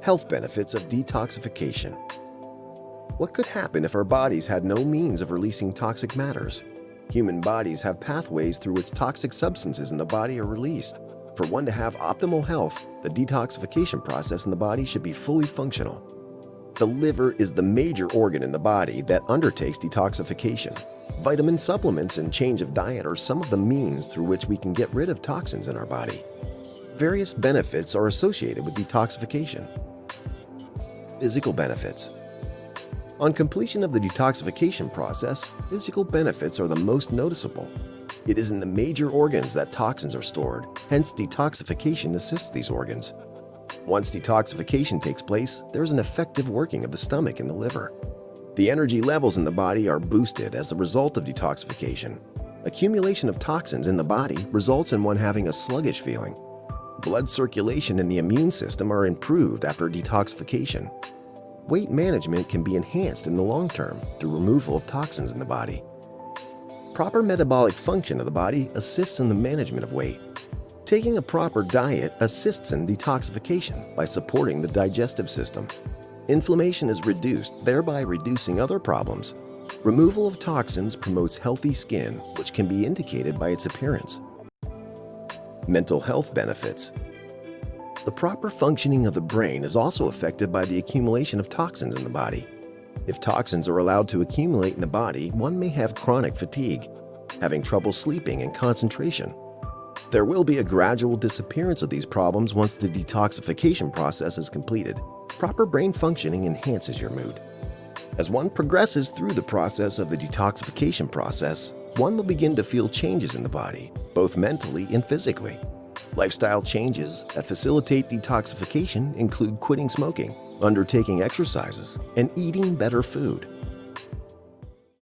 Health benefits of detoxification. What could happen if our bodies had no means of releasing toxic matters? Human bodies have pathways through which toxic substances in the body are released. For one to have optimal health, the detoxification process in the body should be fully functional. The liver is the major organ in the body that undertakes detoxification. Vitamin supplements and change of diet are some of the means through which we can get rid of toxins in our body. Various benefits are associated with detoxification. Physical benefits. On completion of the detoxification process, physical benefits are the most noticeable. It is in the major organs that toxins are stored, hence detoxification assists these organs. Once detoxification takes place, there is an effective working of the stomach and the liver. The energy levels in the body are boosted as a result of detoxification. Accumulation of toxins in the body results in one having a sluggish feeling. Blood circulation and the immune system are improved after detoxification. Weight management can be enhanced in the long term through removal of toxins in the body. Proper metabolic function of the body assists in the management of weight. Taking a proper diet assists in detoxification by supporting the digestive system. Inflammation is reduced, thereby reducing other problems. Removal of toxins promotes healthy skin, which can be indicated by its appearance. Mental health benefits. The proper functioning of the brain is also affected by the accumulation of toxins in the body. If toxins are allowed to accumulate in the body, one may have chronic fatigue, having trouble sleeping and concentration. There will be a gradual disappearance of these problems once the detoxification process is completed. Proper brain functioning enhances your mood. As one progresses through the process of the detoxification process, one will begin to feel changes in the body, both mentally and physically. Lifestyle changes that facilitate detoxification include quitting smoking, undertaking exercises, and eating better food.